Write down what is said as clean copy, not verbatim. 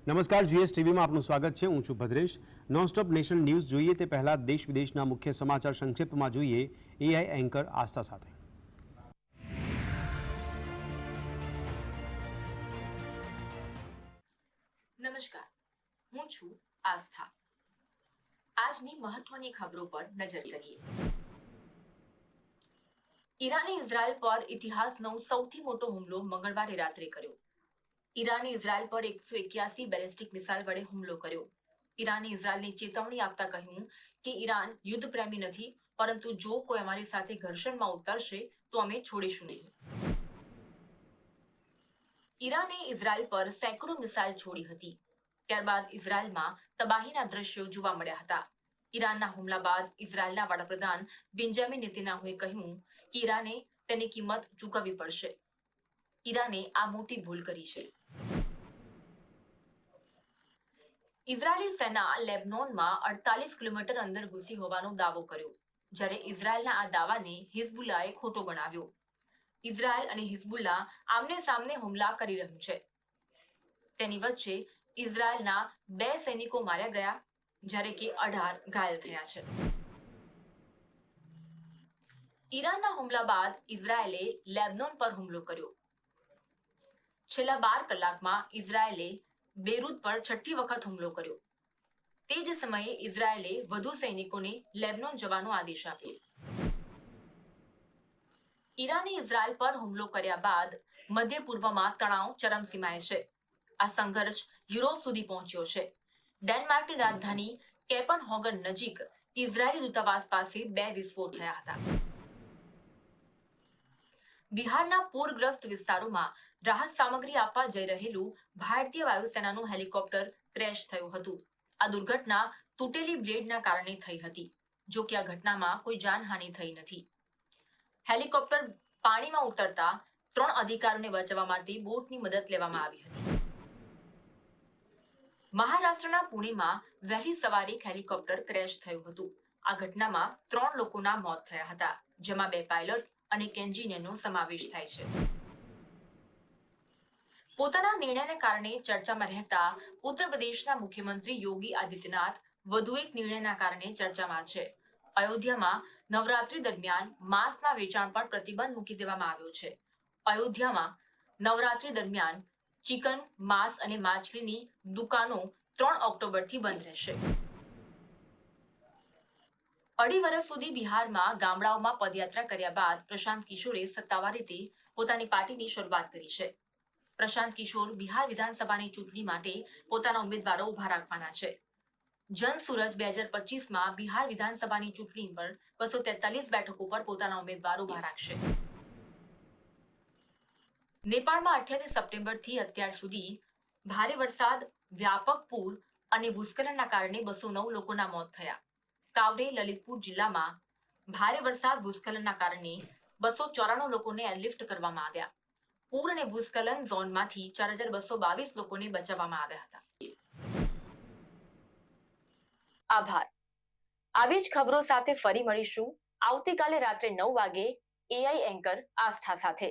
નમસ્કાર, જીએસ ટીવીમાં આપનું સ્વાગત છે। હું છું ભદ્રેશ। નોનસ્ટોપ નેશનલ ન્યૂઝ જોઈએ તે પહેલા દેશ વિદેશના મુખ્ય સમાચાર સંક્ષિપ્તમાં જોઈએ એઆઈ એન્કર આસ્થા સાથે। નમસ્કાર, હું છું આસ્થા। આજની મહત્વની ખબરો પર નજર કરીએ। ઈરાને ઇઝરાયલ પર ઇતિહાસનો સૌથી મોટો હુમલો મંગળવારે રાત્રે કર્યો। ઈરાને ઇઝરાયલ પર 181 બેલિસ્ટિક મિસાઇલ વડે હુમલો કર્યો। ઈરાને ઇઝરાયલને ચેતવણી આપતા કહ્યું કે ઈરાન યુદ્ધ પ્રેમી નથી, પરંતુ જો કોઈ અમારી સાથે ઘર્ષણમાં ઉતરશે તો અમે છોડીશું નહીં। ઈરાને ઇઝરાયલ પર સેંકડો મિસાઇલ છોડી હતી। ત્યારબાદ ઇઝરાયલમાં તબાહીના દ્રશ્યો જોવા મળ્યા હતા। ઈરાનના હુમલા બાદ ઇઝરાયલના વડાપ્રધાન બેન્જામિન નેતન્યાહુએ કહ્યું કે ઈરાને તેની કિંમત ચૂકવવી પડશે। ઈરાને આ મોટી ભૂલ કરી છે। ઇઝરાયલી સેના લેબનોનમાં 48 કિલોમીટર અંદર ઘૂસી હોવાનો દાવો કર્યો, જ્યારે ઇઝરાયલના આ દાવાને હિઝબુલ્લાએ ખોટો ગણાવ્યો। ઇઝરાયલ અને હિઝબુલ્લા આમને સામને હુમલા કરી રહ્યું છે। તેની વચ્ચે ઇઝરાયલના 2 સૈનિકો માર્યા ગયા, જ્યારે કે 18 ઘાયલ થયા છે। ઈરાનના હુમલા બાદ ઇઝરાયલે લેબનોન પર હુમલો કર્યો। છેલ્લા 12 કલાકમાં ઇઝરાયલે બેરૂત પર 6ઠ્ઠી વખત હુમલો કર્યો। તે જ સમયે ઇઝરાયલે વધુ સૈનિકોને લેબનોન જવાનો આદેશ આપ્યો। ઈરાને ઇઝરાયલ પર હુમલો કર્યા બાદ મધ્ય પૂર્વમાં તણાવ ચરમસીમાએ છે। આ સંઘર્ષ યુરોપ સુધી પહોંચ્યો છે। ડેનમાર્કની રાજધાની કેપનહોગન નજીક ઇઝરાયેલી દૂતાવાસ પાસે 2 વિસ્ફોટ થયા હતા। બિહારના પૂરગ્રસ્ત વિસ્તારોમાં રાહત સામગ્રી આપવા જઈ રહેલું ભારતીય વાયુસેનાનું હેલિકોપ્ટર ક્રેશ થયું હતું। આ દુર્ઘટના તૂટેલી બ્લેડના કારણે થઈ હતી। જો કે આ ઘટનામાં કોઈ જાનહાનિ થઈ નથી। હેલિકોપ્ટર પાણીમાં ઉતરતા 3 અધિકારીઓને બચાવવા માટે બોટની મદદ લેવામાં આવી હતી। મહારાષ્ટ્રના પુણેમાં વહેલી સવારે એક હેલિકોપ્ટર ક્રેશ થયું હતું। આ ઘટનામાં 3 લોકોના મોત થયા હતા, જેમાં 2 પાયલટ અને એક એન્જિનિયરનો સમાવેશ થાય છે। પોતાના નિર્ણયને કારણે ચર્ચામાં રહેતા ઉત્તર પ્રદેશના મુખ્યમંત્રી યોગી આદિત્યનાથ વધુ એક નિર્ણયના કારણે ચર્ચામાં છે। અયોધ્યામાં નવરાત્રી દરમિયાન માંસના વેચાણ પર પ્રતિબંધ મૂકી દેવામાં આવ્યો છે। અયોધ્યામાં નવરાત્રી દરમિયાન ચિકન, માંસ અને માછલીની દુકાનો 3 ઓક્ટોબરથી બંધ રહેશે। 2.5 વર્ષ સુધી બિહારમાં ગામડાઓમાં પદયાત્રા કર્યા બાદ પ્રશાંત કિશોરે સત્તાવાર રીતે પોતાની પાર્ટીની શરૂઆત કરી છે। પ્રશાંત કિશોર બિહાર વિધાનસભાની ચૂંટણી માટે પોતાના ઉમેદવારો ઉભા રાખવાના છે। જનસુરજ 2025માં બિહાર વિધાનસભાની ચૂંટણી પર 243 બેઠકો પર પોતાના ઉમેદવારો ઉભા રાખશે। નેપાળમાં 28 સપ્ટેમ્બરથી અત્યાર સુધી ભારે વરસાદ, વ્યાપક પૂર અને ભૂસ્ખલનના કારણે 209 લોકોના મોત થયા। કાવરે લલિતપુર જિલ્લામાં ભારે વરસાદ, ભૂસ્ખલનના કારણે 294 લોકોને એરલિફ્ટ કરવામાં આવ્યા। પૂર અને ભૂસ્ખલન ઝોનમાંથી 4222 લોકોને બચાવવામાં આવ્યા હતા। આભાર। આવી જ ખબરો સાથે ફરી મળીશું આવતીકાલે રાત્રે 9 વાગે એઆઈ એન્કર આસ્થા સાથે।